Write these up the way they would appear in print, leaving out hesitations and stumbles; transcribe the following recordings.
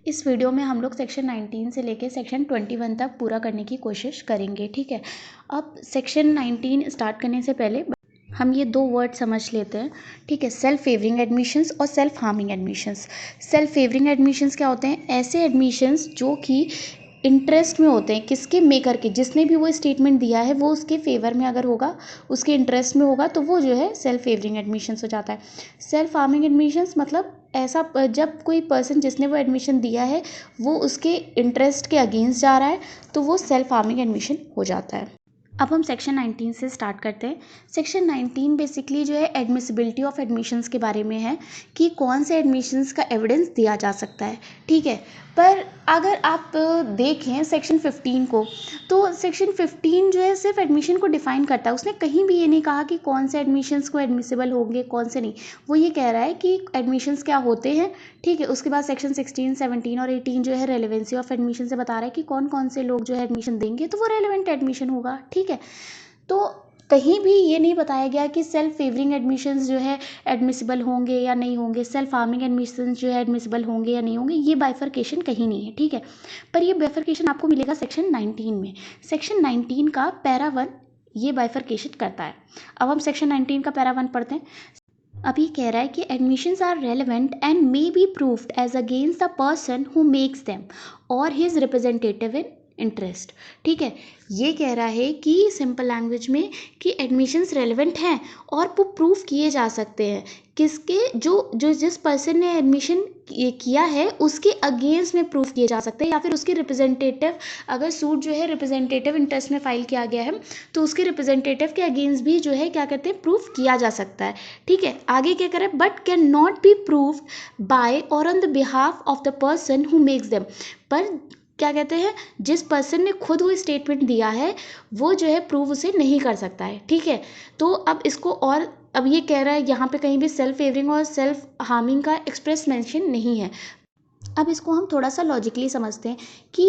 इस वीडियो में हम लोग सेक्शन 19 से लेके सेक्शन 21 तक पूरा करने की कोशिश करेंगे, ठीक है। अब सेक्शन 19 स्टार्ट करने से पहले हम ये दो वर्ड समझ लेते हैं, ठीक है। सेल्फ फेवरिंग एडमिशंस और self harming admissions. Self favouring admissions क्या होते हैं? ऐसे एडमिशंस जो कि इंटरेस्ट में होते हैं, किसके? मेकर के। जिसने भी वो स्टेटमेंट दिया है वो उसके फेवर में अगर होगा, उसके इंटरेस्ट में होगा, तो वो जो है सेल्फ फेवरिंग एडमिशंस हो जाता है। सेल्फ हार्मिंग एडमिशंस मतलब ऐसा जब कोई पर्सन जिसने वो एडमिशन दिया है वो उसके इंटरेस्ट के अगेंस्ट जा रहा है, तो वो सेल्फ हार्मिंग एडमिशन हो जाता है। अब हम सेक्शन 19 से स्टार्ट करते हैं। सेक्शन 19 बेसिकली जो है एडमिसिबिलिटी ऑफ एडमिशन्स के बारे में है कि कौन से एडमिशन्स का एविडेंस दिया जा सकता है, ठीक है। पर अगर आप देखें सेक्शन 15 को, तो सेक्शन 15 जो है सिर्फ एडमिशन को डिफाइन करता है। उसने कहीं भी ये नहीं कहा कि कौन से एडमिशन्स को एडमिसिबल होंगे, कौन से नहीं। वो ये कह रहा है कि एडमिशन्स क्या होते हैं, ठीक है। उसके बाद सेक्शन 16, 17 और 18 जो है रेलेवेंसी ऑफ एडमिशन से बता रहा है कि कौन कौन से लोग जो है एडमिशन देंगे, तो वो रेलेवेंट एडमिशन होगा, ठीक है। तो कहीं भी ये नहीं बताया गया कि सेल्फ फेवरिंग एडमिशन्स जो है एडमिसिबल होंगे या नहीं होंगे, सेल्फ हार्मिंग एडमिशन्स जो है एडमिसिबल होंगे या नहीं होंगे, ये बाइफर्केशन कहीं नहीं है, ठीक है। पर ये बाइफर्केशन आपको मिलेगा सेक्शन 19 में। सेक्शन 19 का पैरा 1 ये बाइफर्केशन करता है। अब हम सेक्शन 19 का पैरा 1 पढ़ते हैं। अभी कह रहा है कि admissions are relevant and may be proved as against the person who makes them or his representative in interest, ठीक है। ये कह रहा है कि सिंपल लैंग्वेज में कि एडमिशंस रेलेवेंट हैं और वो प्रूव किए जा सकते हैं किसके? जो जो जिस पर्सन ने एडमिशन किया है उसके अगेंस्ट में प्रूफ किए जा सकते हैं, या फिर उसके रिप्रेजेंटेटिव, अगर सूट जो है रिप्रेजेंटेटिव इंटरेस्ट में फाइल किया गया है तो उसके रिप्रेजेंटेटिव के अगेंस्ट भी जो है क्या कहते हैं, प्रूफ किया जा सकता है, ठीक है। आगे क्या करें? But can not be proved by or on the behalf of the person who makes them. पर क्या कहते हैं, जिस पर्सन ने खुद वो स्टेटमेंट दिया है वो जो है प्रूव उसे नहीं कर सकता है, ठीक है। तो अब इसको, और अब ये कह रहा है यहाँ पे कहीं भी सेल्फ फेवरिंग और सेल्फ हार्मिंग का एक्सप्रेस मेंशन नहीं है। अब इसको हम थोड़ा सा लॉजिकली समझते हैं कि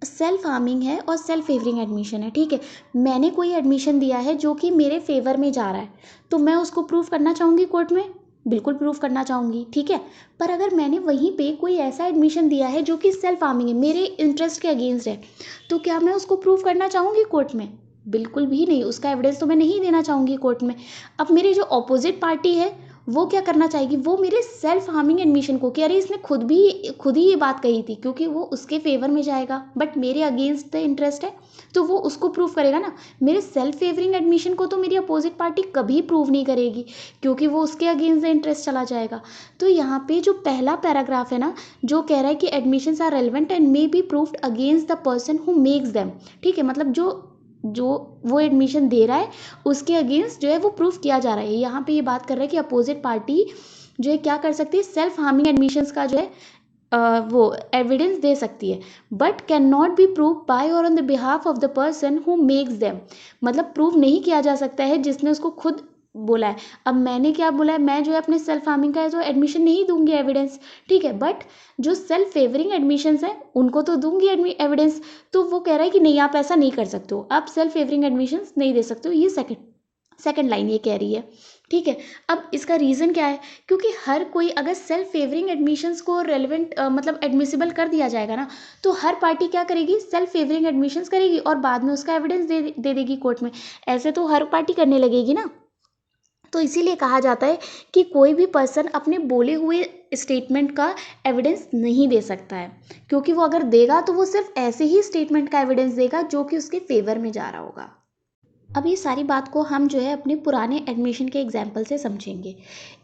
सेल्फ हार्मिंग है और सेल्फ फेवरिंग एडमिशन है, ठीक है। मैंने कोई एडमिशन दिया है जो कि मेरे फेवर में जा रहा है, तो मैं उसको प्रूव करना चाहूँगी कोर्ट में, बिल्कुल प्रूव करना चाहूँगी, ठीक है। पर अगर मैंने वहीं पे कोई ऐसा एडमिशन दिया है जो कि सेल्फ हार्मिंग है, मेरे इंटरेस्ट के अगेंस्ट है, तो क्या मैं उसको प्रूव करना चाहूँगी कोर्ट में? बिल्कुल भी नहीं। उसका एविडेंस तो मैं नहीं देना चाहूँगी कोर्ट में। अब मेरी जो अपोजिट पार्टी है वो क्या करना चाहेगी? वो मेरे सेल्फ हार्मिंग एडमिशन को कि अरे इसने खुद ही ये बात कही थी, क्योंकि वो उसके फेवर में जाएगा, बट मेरे अगेंस्ट द इंटरेस्ट है, तो वो उसको प्रूव करेगा ना। मेरे सेल्फ फेवरिंग एडमिशन को तो मेरी अपोजिट पार्टी कभी प्रूव नहीं करेगी, क्योंकि वो उसके अगेंस्ट द इंटरेस्ट चला जाएगा। तो यहाँ पे जो पहला पैराग्राफ है ना, जो कह रहा है कि admissions are relevant and may be proved against the person who makes them, ठीक है। मतलब जो जो वो एडमिशन दे रहा है उसके अगेंस्ट जो है वो प्रूफ किया जा रहा है। यहाँ पे ये बात कर रहा है कि अपोजिट पार्टी जो है क्या कर सकती है, सेल्फ हार्मिंग एडमिशंस का जो है वो एविडेंस दे सकती है, but can not be prove by or on the behalf of the person who makes them. मतलब प्रूव नहीं किया जा सकता है जिसने उसको खुद बोला है। अब मैंने क्या बोला है, मैं जो है अपने सेल्फ हार्मिंग का जो एडमिशन नहीं दूंगी एविडेंस, ठीक है। बट जो सेल्फ फेवरिंग एडमिशंस हैं उनको तो दूंगी एविडेंस। तो वो कह रहा है कि नहीं, आप ऐसा नहीं कर सकते हो, आप सेल्फ फेवरिंग एडमिशंस नहीं दे सकते हो। ये सेकंड लाइन ये कह रही है, ठीक है। अब इसका रीज़न क्या है? क्योंकि हर कोई अगर सेल्फ फेवरिंग एडमिशंस को रेलेवेंट मतलब एडमिसिबल कर दिया जाएगा ना, तो हर पार्टी क्या करेगी? सेल्फ फेवरिंग एडमिशंस करेगी और बाद में उसका एविडेंस दे देगी कोर्ट में। ऐसे तो हर पार्टी करने लगेगी ना। तो इसीलिए कहा जाता है कि कोई भी पर्सन अपने बोले हुए स्टेटमेंट का एविडेंस नहीं दे सकता है, क्योंकि वो अगर देगा तो वो सिर्फ ऐसे ही स्टेटमेंट का एविडेंस देगा जो कि उसके फेवर में जा रहा होगा। अब ये सारी बात को हम जो है अपने पुराने एडमिशन के एग्जाम्पल से समझेंगे।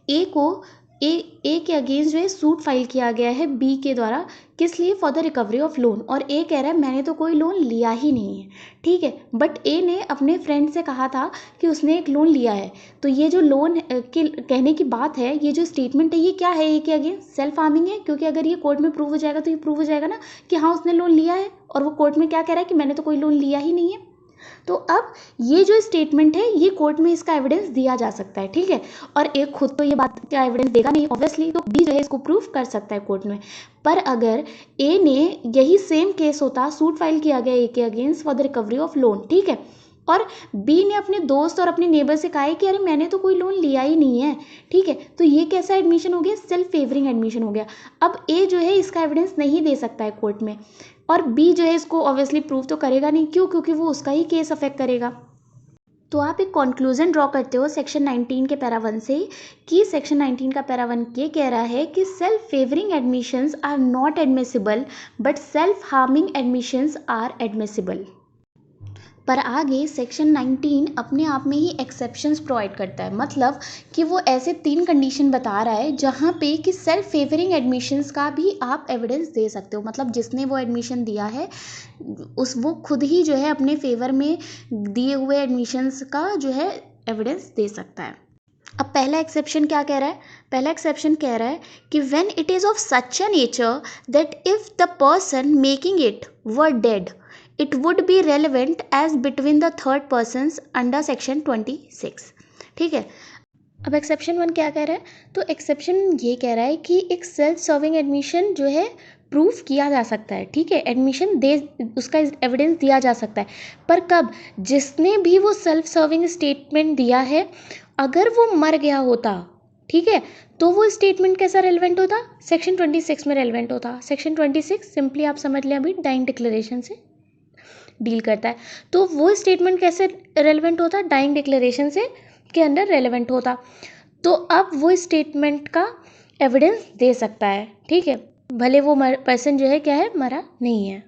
ए को ए के अगेंस्ट जो है सूट फाइल किया गया है बी के द्वारा, किस लिए? For the recovery of loan. और ए कह रहा है मैंने तो कोई लोन लिया ही नहीं है, ठीक है। बट ए ने अपने फ्रेंड से कहा था कि उसने एक लोन लिया है। तो ये जो लोन के कहने की बात है, ये जो स्टेटमेंट है, ये क्या है? ए के अगेंस्ट सेल्फ हार्मिंग है, क्योंकि अगर ये कोर्ट में प्रूव हो जाएगा तो ये प्रूव हो जाएगा ना कि हाँ उसने लोन लिया है। और वो कोर्ट में क्या कह रहा है कि मैंने तो कोई लोन लिया ही नहीं है। तो अब ये जो स्टेटमेंट है ये कोर्ट में इसका एविडेंस दिया जा सकता है, ठीक है। और एक खुद तो ये बात का एविडेंस देगा नहीं ऑब्वियसली, तो बी जो है इसको प्रूफ कर सकता है कोर्ट में। पर अगर ए ने यही सेम केस होता, सूट फाइल किया गया ए के against for the recovery of loan, ठीक है, और बी ने अपने दोस्त और अपने नेबर से कहा है कि अरे मैंने तो कोई लोन लिया ही नहीं है, ठीक है, तो ये कैसा एडमिशन हो गया, सेल्फ फेवरिंग एडमिशन हो गया। अब ए जो है इसका एविडेंस नहीं दे सकता है कोर्ट में, और बी जो है इसको ऑब्वियसली प्रूव तो करेगा नहीं, क्यों, क्योंकि वो उसका ही केस अफेक्ट करेगा। तो आप एक कंक्लूजन ड्रॉ करते हो सेक्शन 19 के पैरा 1 से कि सेक्शन 19 का पैरा 1 ये कह रहा है कि self favouring admissions are not admissible but self harming admissions are admissible. पर आगे सेक्शन 19 अपने आप में ही एक्सेप्शंस प्रोवाइड करता है, मतलब कि वो ऐसे 3 कंडीशन बता रहा है जहाँ पे कि सेल्फ फेवरिंग एडमिशंस का भी आप एविडेंस दे सकते हो, मतलब जिसने वो एडमिशन दिया है वो खुद ही जो है अपने फेवर में दिए हुए एडमिशंस का जो है एविडेंस दे सकता है। अब पहला एक्सेप्शन क्या कह रहा है, पहला एक्सेप्शन कह रहा है कि when it is of such a nature that if the person making it were dead it would be relevant as between the third persons under section 26। ठीक है, अब एक्सेप्शन 1 क्या कह रहा है, तो एक्सेप्शन ये कह रहा है कि एक सेल्फ सर्विंग एडमिशन जो है प्रूफ किया जा सकता है, ठीक है, एडमिशन दे उसका एविडेंस दिया जा सकता है, पर कब, जिसने भी वो सेल्फ सर्विंग स्टेटमेंट दिया है अगर वो मर गया होता, ठीक है, तो वो स्टेटमेंट कैसा रेलिवेंट होता, सेक्शन 26 में रेलिवेंट होता। सेक्शन 26 सिंपली आप समझ लें अभी डाइंग डिक्लेरेशन से डील करता है, तो वो स्टेटमेंट कैसे रेलेवेंट होता, डाइंग डिक्लेरेशन से के अंडर रेलेवेंट होता, तो अब वो स्टेटमेंट का एविडेंस दे सकता है, ठीक है, भले वो पर्सन जो है क्या है, मरा नहीं है।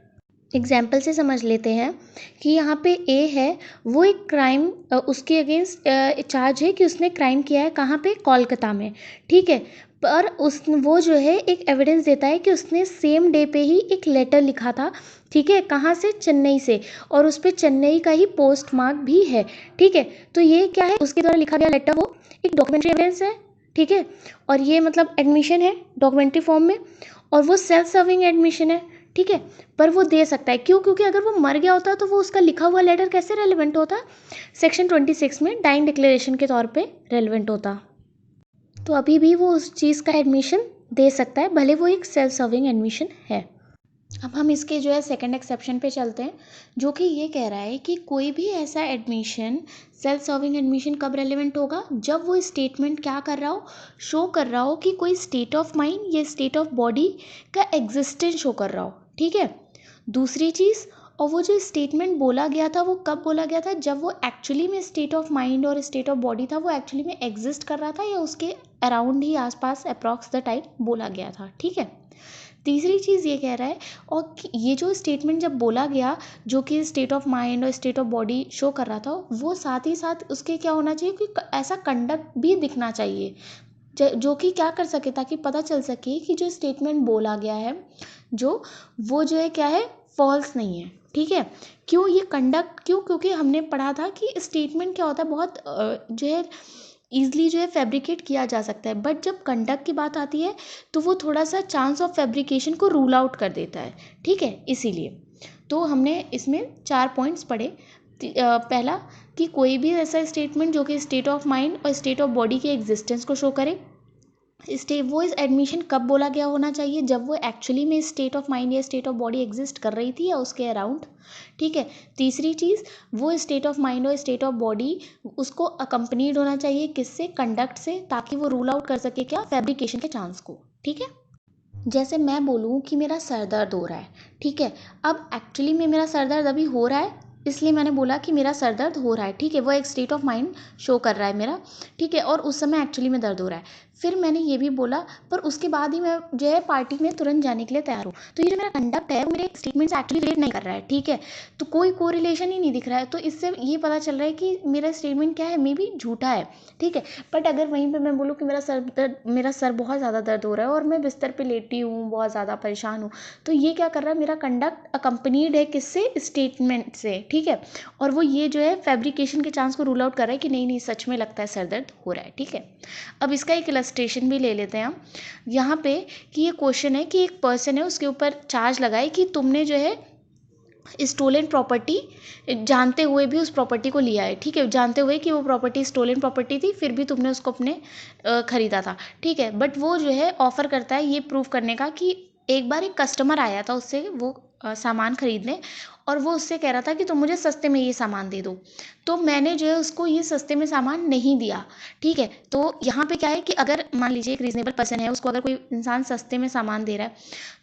एग्जाम्पल से समझ लेते हैं कि यहाँ पे ए है, वो एक क्राइम उसके अगेंस्ट चार्ज है कि उसने क्राइम किया है, कहाँ पे, कोलकाता में, ठीक है, पर वो जो है एक एविडेंस देता है कि उसने सेम डे पे ही एक लेटर लिखा था, ठीक है, कहाँ से, चेन्नई से, और उस पर चेन्नई का ही पोस्ट मार्क भी है, ठीक है, तो ये क्या है, उसके द्वारा लिखा गया लेटर, वो एक डॉक्यूमेंट्री एविडेंस है, ठीक है, और ये मतलब एडमिशन है डॉक्यूमेंट्री फॉर्म में, और वो सेल्फ सर्विंग एडमिशन है, ठीक है, पर वो दे सकता है, क्यों, क्योंकि अगर वो मर गया होता तो वो उसका लिखा हुआ लेटर कैसे रेलिवेंट होता, सेक्शन 26 में डाइंग डिक्लेरेशन के तौर पे रेलिवेंट होता, तो अभी भी वो उस चीज़ का एडमिशन दे सकता है, भले वो एक सेल्फ सर्विंग एडमिशन है। अब हम इसके जो है सेकंड एक्सेप्शन पे चलते हैं, जो कि ये कह रहा है कि कोई भी ऐसा एडमिशन, सेल्फ सर्विंग एडमिशन कब रेलेवेंट होगा, जब वो स्टेटमेंट क्या कर रहा हो, शो कर रहा हो कि कोई स्टेट ऑफ माइंड या स्टेट ऑफ बॉडी का एग्जिस्टेंस शो कर रहा हो, ठीक है, दूसरी चीज़, और वो जो स्टेटमेंट बोला गया था वो कब बोला गया था, जब वो एक्चुअली में स्टेट ऑफ माइंड और स्टेट ऑफ बॉडी था वो एक्चुअली में एग्जिस्ट कर रहा था या उसके अराउंड ही आसपास अप्रॉक्स द टाइम बोला गया था, ठीक है। तीसरी चीज़ ये कह रहा है, और ये जो स्टेटमेंट जब बोला गया जो कि स्टेट ऑफ माइंड और स्टेट ऑफ बॉडी शो कर रहा था, वो साथ ही साथ उसके क्या होना चाहिए कि ऐसा कंडक्ट भी दिखना चाहिए जो कि क्या कर सके, ताकि पता चल सके कि जो स्टेटमेंट बोला गया है वो जो है क्या है, फॉल्स नहीं है, ठीक है। क्यों ये कंडक्ट, क्यों, क्योंकि हमने पढ़ा था कि स्टेटमेंट क्या होता है, बहुत जो है ईजिली जो है फैब्रिकेट किया जा सकता है, बट जब कंडक्ट की बात आती है तो वो थोड़ा सा चांस ऑफ फैब्रिकेशन को रूल आउट कर देता है, ठीक है, इसीलिए तो हमने इसमें 4 पॉइंट्स पढ़े। पहला कि कोई भी ऐसा स्टेटमेंट जो कि स्टेट ऑफ माइंड और स्टेट ऑफ बॉडी के एग्जिस्टेंस को शो करे, वो इस एडमिशन कब बोला गया होना चाहिए, जब वो एक्चुअली में स्टेट ऑफ माइंड या स्टेट ऑफ बॉडी एग्जिस्ट कर रही थी या उसके अराउंड, ठीक है। तीसरी चीज़, वो स्टेट ऑफ माइंड और स्टेट ऑफ बॉडी उसको अकम्पनीड होना चाहिए किससे, कंडक्ट से, ताकि वो रूल आउट कर सके क्या, फैब्रिकेशन के चांस को, ठीक है। जैसे मैं बोलूँ कि मेरा सर दर्द हो रहा है, ठीक है, अब एक्चुअली में मेरा सर दर्द अभी हो रहा है, इसलिए मैंने बोला कि मेरा सर दर्द हो रहा है, ठीक है, वो एक स्टेट ऑफ माइंड शो कर रहा है मेरा, ठीक है, और उस समय एक्चुअली में दर्द हो रहा है। फिर मैंने ये भी बोला, पर उसके बाद ही मैं जो है पार्टी में तुरंत जाने के लिए तैयार हूँ, तो ये जो मेरा कंडक्ट है वो मेरे स्टेटमेंट से एक्चुअली रिलेट नहीं कर रहा है, ठीक है, तो कोई कोरिलेशन ही नहीं दिख रहा है, तो इससे ये पता चल रहा है कि मेरा स्टेटमेंट क्या है, मे बी झूठा है, ठीक है। बट अगर वहीं पर मैं बोलूँ कि मेरा सर बहुत ज़्यादा दर्द हो रहा है और मैं बिस्तर पर लेटी हूँ, बहुत ज़्यादा परेशान हूँ, तो ये क्या कर रहा है, मेरा कंडक्ट अकम्पनीड है किससे, स्टेटमेंट से, ठीक है, और वो ये जो है फैब्रिकेशन के चांस को रूल आउट कर रहा है कि नहीं नहीं सच में लगता है सर दर्द हो रहा है, ठीक है। अब इसका एक इलस्ट्रेशन भी ले लेते हैं हम यहाँ पे, कि ये क्वेश्चन है कि एक पर्सन है, उसके ऊपर चार्ज लगाए कि तुमने जो है स्टोलन प्रॉपर्टी जानते हुए भी उस प्रॉपर्टी को लिया है, ठीक है, जानते हुए कि वो प्रॉपर्टी स्टोलन प्रॉपर्टी थी, फिर भी तुमने उसको अपने खरीदा था, ठीक है, बट वो जो है ऑफर करता है ये प्रूव करने का कि एक बार एक कस्टमर आया था उससे वो सामान खरीदने, और वो उससे कह रहा था कि तुम मुझे सस्ते में ये सामान दे दो, तो मैंने जो है उसको ये सस्ते में सामान नहीं दिया, ठीक है। तो यहाँ पे क्या है कि अगर मान लीजिए एक रीजनेबल पर्सन है, उसको अगर कोई इंसान सस्ते में सामान दे रहा है,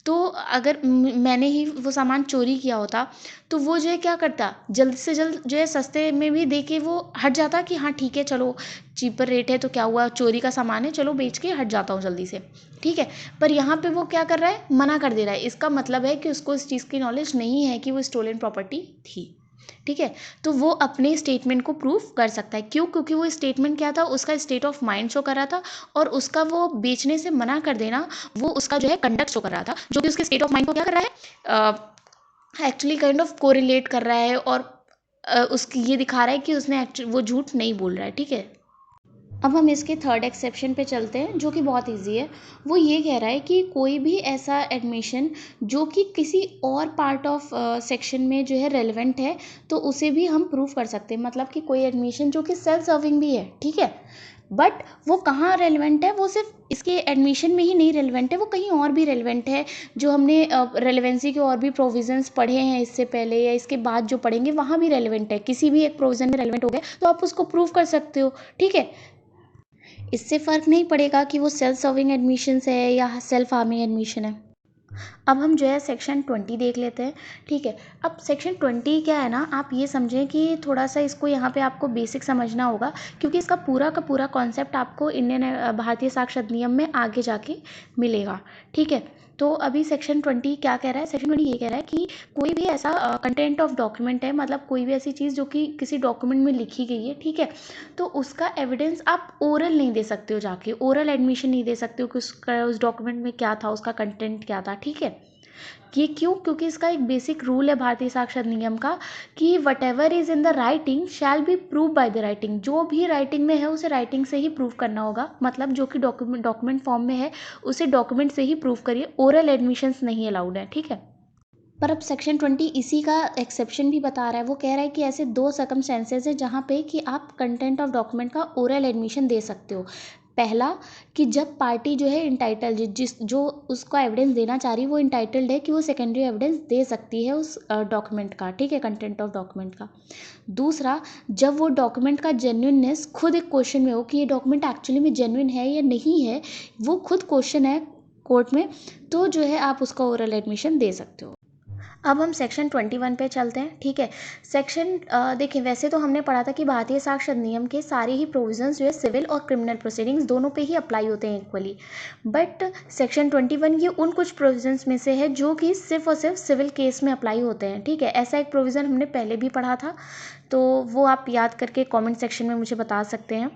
तो अगर मैंने ही वो सामान चोरी किया होता, तो वो जो है क्या करता, जल्द से जल्द जो है सस्ते में भी दे के वो हट जाता कि हाँ ठीक है चलो चीपर रेट है तो क्या हुआ, चोरी का सामान है, चलो बेच के हट जाता हूँ जल्दी से, ठीक है। पर यहाँ पे वो क्या कर रहा है, मना कर दे रहा है। इसका मतलब है कि उसको इस चीज़ की नॉलेज नहीं है कि वो स्टोलन प्रॉपर्टी थी, ठीक है। तो वो अपने स्टेटमेंट को प्रूव कर सकता है। क्यों? क्योंकि वो स्टेटमेंट क्या था, उसका स्टेट ऑफ माइंड शो कर रहा था, और उसका वो बेचने से मना कर देना वो उसका जो है कंडक्ट शो कर रहा था, जो कि उसके स्टेट ऑफ माइंड को क्या कर रहा है, एक्चुअली काइंड ऑफ कोरिलेट कर रहा है, और उसकी ये दिखा रहा है कि उसने वो झूठ नहीं बोल रहा है, ठीक है। अब हम इसके थर्ड एक्सेप्शन पे चलते हैं, जो कि बहुत इजी है। वो ये कह रहा है कि कोई भी ऐसा एडमिशन जो कि किसी और पार्ट ऑफ सेक्शन में जो है रेलेवेंट है, तो उसे भी हम प्रूव कर सकते हैं। मतलब कि कोई एडमिशन जो कि सेल्फ सर्विंग भी है, ठीक है, बट वो कहाँ रेलेवेंट है, वो सिर्फ इसके एडमिशन में ही नहीं रेलेवेंट है, वो कहीं और भी रेलेवेंट है। जो हमने रेलेवेंसी के और भी प्रोविजंस पढ़े हैं इससे पहले या इसके बाद जो पढ़ेंगे, वहाँ भी रेलेवेंट है। किसी भी एक प्रोविजन में रेलेवेंट हो गया तो आप उसको प्रूव कर सकते हो, ठीक है। इससे फ़र्क नहीं पड़ेगा कि वो सेल्फ सर्विंग एडमिशन्स है या सेल्फ हार्मिंग एडमिशन है। अब हम जो है सेक्शन 20 देख लेते हैं, ठीक है। अब सेक्शन 20 क्या है ना, आप ये समझें कि थोड़ा सा इसको यहाँ पे आपको बेसिक समझना होगा, क्योंकि इसका पूरा का पूरा कॉन्सेप्ट आपको इंडियन भारतीय साक्षर अधिनियम में आगे जाके मिलेगा, ठीक है। तो अभी सेक्शन 20 क्या कह रहा है, सेक्शन 20 ये कह रहा है कि कोई भी ऐसा कंटेंट ऑफ डॉक्यूमेंट है, मतलब कोई भी ऐसी चीज़ जो कि किसी डॉक्यूमेंट में लिखी गई है, ठीक है, तो उसका एविडेंस आप ओरल नहीं दे सकते हो, जाके ओरल एडमिशन नहीं दे सकते हो कि उसका उस डॉक्यूमेंट में क्या था, उसका कंटेंट क्या था, ठीक है। ये क्यों? क्योंकि इसका एक बेसिक रूल है भारतीय साक्षर नियम का कि what ever is in the writing shall be prove by the writing. जो भी राइटिंग में है उसे राइटिंग से ही प्रूव करना होगा, मतलब जो कि डॉक्यूमेंट फॉर्म में है उसे डॉक्यूमेंट से ही प्रूव करिए, ओरल एडमिशंस नहीं अलाउड है, ठीक है। पर अब सेक्शन 20 इसी का एक्सेप्शन भी बता रहा है। वो कह रहा है कि ऐसे दो सर्कमस्टेंसेज है जहाँ पे कि आप कंटेंट ऑफ डॉक्यूमेंट का ओरल एडमिशन दे सकते हो। पहला, कि जब पार्टी जो है इंटाइटल जिस जो उसका एविडेंस देना चाह रही है वो इंटाइटल्ड है कि वो सेकेंडरी एविडेंस दे सकती है उस डॉक्यूमेंट का, ठीक है, कंटेंट ऑफ डॉक्यूमेंट का। दूसरा, जब वो डॉक्यूमेंट का जेन्युइननेस खुद एक क्वेश्चन में हो कि ये डॉक्यूमेंट एक्चुअली में जेन्युइन है या नहीं है, वो खुद क्वेश्चन है कोर्ट में, तो जो है आप उसका ओरल एडमिशन दे सकते हो। अब हम सेक्शन 21 पे चलते हैं, ठीक है। सेक्शन देखिए, वैसे तो हमने पढ़ा था कि भारतीय साक्षर नियम के सारे ही प्रोविजंस जो है सिविल और क्रिमिनल प्रोसीडिंग्स दोनों पे ही अप्लाई होते हैं इक्वली, बट सेक्शन 21 ये उन कुछ प्रोविजंस में से है जो कि सिर्फ और सिर्फ सिविल केस में अप्लाई होते हैं, ठीक है। ऐसा एक प्रोविज़न हमने पहले भी पढ़ा था, तो वो आप याद करके कॉमेंट सेक्शन में मुझे बता सकते हैं।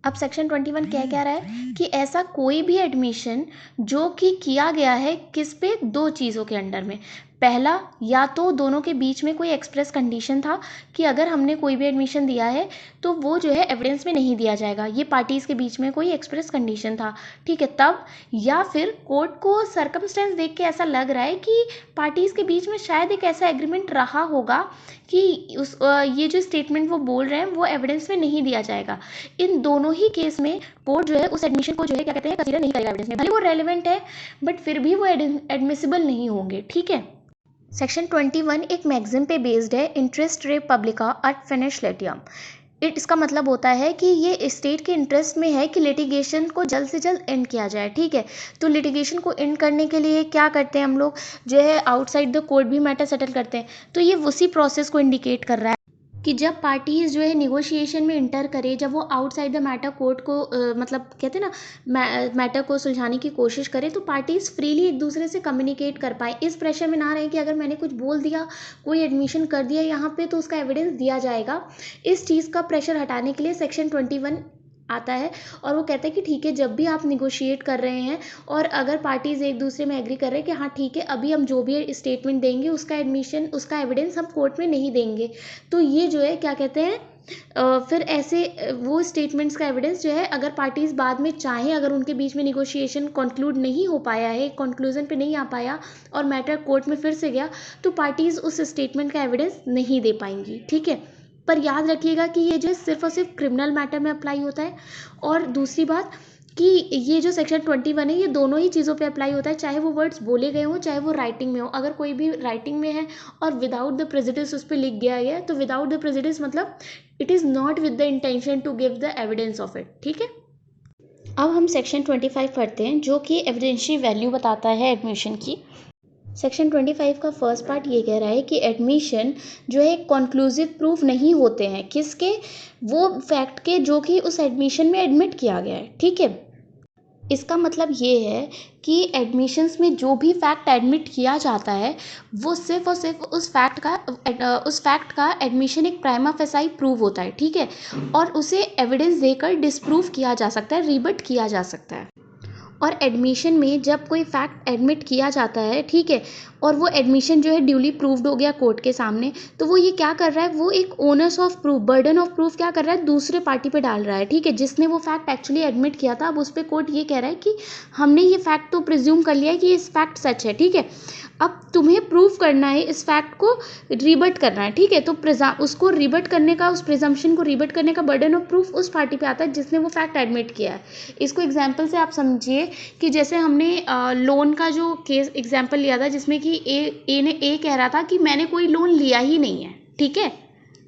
अब सेक्शन 21 कह रहा है कि ऐसा कोई भी एडमिशन जो कि किया गया है किस पे, दो चीज़ों के अंडर में। पहला, या तो दोनों के बीच में कोई एक्सप्रेस कंडीशन था कि अगर हमने कोई भी एडमिशन दिया है तो वो जो है एविडेंस में नहीं दिया जाएगा, ये पार्टीज़ के बीच में कोई एक्सप्रेस कंडीशन था, ठीक है, तब। या फिर कोर्ट को सर्कमस्टेंस देख के ऐसा लग रहा है कि पार्टीज़ के बीच में शायद एक ऐसा एग्रीमेंट रहा होगा कि ये जो स्टेटमेंट वो बोल रहे हैं वो एविडेंस में नहीं दिया जाएगा। इन दोनों ही केस में कोर्ट जो है उस एडमिशन को जो है क्या कहते हैं, कंसीडर नहीं करेगा एविडेंस में, भले वो रेलेवेंट है बट फिर भी वो एडमिसिबल नहीं होंगे, ठीक है। सेक्शन 21 एक मैगजिम पे बेस्ड है, इंटरेस्ट रे पब्लिका एट फिनिश लिटियम। इसका मतलब होता है कि ये स्टेट के इंटरेस्ट में है कि लिटिगेशन को जल्द से जल्द एंड किया जाए, ठीक है। तो लिटिगेशन को एंड करने के लिए क्या करते हैं हम लोग, जो है आउटसाइड द कोर्ट भी मैटर सेटल करते हैं। तो ये उसी प्रोसेस को इंडिकेट कर रहा है कि जब पार्टीज जो है निगोशिएशन में इंटर करे, जब वो आउटसाइड द मैटर कोर्ट को मतलब कहते हैं ना मैटर को सुलझाने की कोशिश करे, तो पार्टीज फ्रीली एक दूसरे से कम्युनिकेट कर पाए, इस प्रेशर में ना रहे कि अगर मैंने कुछ बोल दिया, कोई एडमिशन कर दिया यहाँ पे तो उसका एविडेंस दिया जाएगा। इस चीज़ का प्रेशर हटाने के लिए सेक्शन 21 आता है, और वो कहता है कि ठीक है, जब भी आप निगोशिएट कर रहे हैं और अगर पार्टीज़ एक दूसरे में एग्री कर रहे हैं कि हाँ ठीक है, अभी हम जो भी स्टेटमेंट देंगे उसका एडमिशन, उसका एविडेंस हम कोर्ट में नहीं देंगे, तो ये जो है क्या कहते हैं, फिर ऐसे वो स्टेटमेंट्स का एविडेंस जो है अगर पार्टीज़ बाद में चाहें, अगर उनके बीच में निगोशिएशन कंक्लूड नहीं हो पाया है, कंक्लूजन पे नहीं आ पाया और मैटर कोर्ट में फिर से गया, तो पार्टीज़ उस स्टेटमेंट का एविडेंस नहीं दे पाएंगी, ठीक है। पर याद रखिएगा कि ये जो है सिर्फ और सिर्फ क्रिमिनल मैटर में अप्लाई होता है। और दूसरी बात कि ये जो सेक्शन 21 है ये दोनों ही चीज़ों पे अप्लाई होता है, चाहे वो वर्ड्स बोले गए हों चाहे वो राइटिंग में हो। अगर कोई भी राइटिंग में है और विदाउट द प्रेजुडिस उस पर लिख गया है तो विदाउट द प्रेजुडिस मतलब it is not with the intention to give the evidence of it, ठीक है। अब हम सेक्शन 25 पढ़ते हैं जो कि एविडेंशियल वैल्यू बताता है एडमिशन की। सेक्शन 25 का फर्स्ट पार्ट ये कह रहा है कि एडमिशन जो है कॉन्क्लूसिव प्रूफ नहीं होते हैं, किसके, वो फैक्ट के जो कि उस एडमिशन में एडमिट किया गया है, ठीक है। इसका मतलब ये है कि एडमिशन्स में जो भी फैक्ट एडमिट किया जाता है वो सिर्फ और सिर्फ उस फैक्ट का एडमिशन एक प्राइमा फेसाई प्रूव होता है, ठीक है, और उसे एविडेंस देकर डिस्प्रूव किया जा सकता है, रिबट किया जा सकता है। और एडमिशन में जब कोई फैक्ट एडमिट किया जाता है, ठीक है, और वो एडमिशन जो है ड्यूली प्रूव्ड हो गया कोर्ट के सामने, तो वो ये क्या कर रहा है, वो एक owners of proof, burden of proof क्या कर रहा है, दूसरे पार्टी पे डाल रहा है, ठीक है, जिसने वो फैक्ट एक्चुअली एडमिट किया था। अब उस पर कोर्ट ये कह रहा है कि हमने ये फैक्ट तो प्रिज्यूम कर लिया है कि इस फैक्ट सच है, ठीक है, अब तुम्हें प्रूव करना है, इस फैक्ट को रिबट करना है, ठीक है। तो उसको रिबट करने का, उस प्रिजम्पशन को रिबट करने का बर्डन ऑफ प्रूफ उस पार्टी पे आता है जिसने वो फैक्ट एडमिट किया है। इसको एग्जांपल से आप समझिए कि जैसे हमने लोन का जो केस एग्जांपल लिया था जिसमें कि ए कह रहा था कि मैंने कोई लोन लिया ही नहीं है, ठीक है।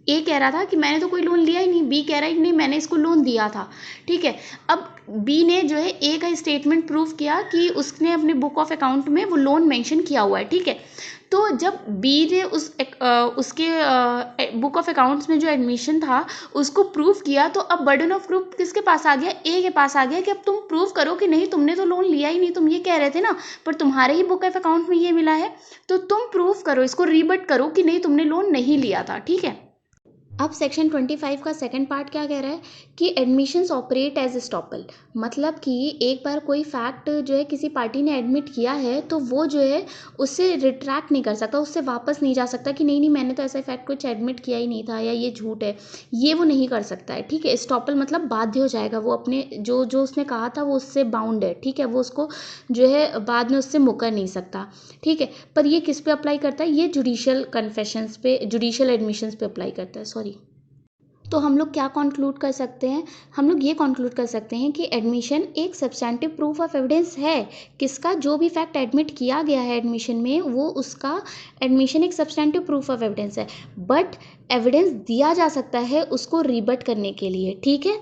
ए कह रहा था कि मैंने तो कोई लोन लिया ही नहीं, बी कह रहा है कि नहीं मैंने इसको लोन दिया था, ठीक है। अब बी ने जो है ए का स्टेटमेंट प्रूव किया कि उसने अपने बुक ऑफ अकाउंट में वो लोन मेंशन किया हुआ है, ठीक है। तो जब बी ने उसके बुक ऑफ अकाउंट्स में जो एडमिशन था उसको प्रूव किया, तो अब बर्डन ऑफ प्रूफ किसके पास आ गया, ए के पास आ गया कि अब तुम प्रूव करो कि नहीं तुमने तो लोन लिया ही नहीं, तुम ये कह रहे थे ना, पर तुम्हारे ही बुक ऑफ अकाउंट में ये मिला है, तो तुम प्रूव करो, इसको रीबट करो कि नहीं तुमने लोन नहीं लिया था, ठीक है। अब सेक्शन 25 का सेकंड पार्ट क्या कह रहा है कि एडमिशंस ऑपरेट एज स्टॉपल, मतलब कि एक बार कोई फैक्ट जो है किसी पार्टी ने एडमिट किया है तो वो जो है उससे रिट्रैक्ट नहीं कर सकता, उससे वापस नहीं जा सकता कि नहीं नहीं मैंने तो ऐसा फैक्ट कुछ एडमिट किया ही नहीं था या ये झूठ है, ये वो नहीं कर सकता है, ठीक है। स्टॉपल मतलब बाध्य हो जाएगा, वो अपने जो जो उसने कहा था वो उससे बाउंड है, ठीक है, वो उसको जो है बाद में उससे मुकर नहीं सकता, ठीक है। पर ये किस पे अप्लाई करता है, ये जुडिशियल कन्फेशंस पे, जुडिशियल एडमिशंस पे अप्लाई करता है, सॉरी। तो हम लोग क्या कंक्लूड कर सकते हैं, हम लोग ये कंक्लूड कर सकते हैं कि एडमिशन एक सब्सटेंटिव प्रूफ ऑफ एविडेंस है, किसका, जो भी फैक्ट एडमिट किया गया है एडमिशन में वो उसका एडमिशन एक सब्सटेंटिव प्रूफ ऑफ एविडेंस है, बट एविडेंस दिया जा सकता है उसको रिबट करने के लिए, ठीक है।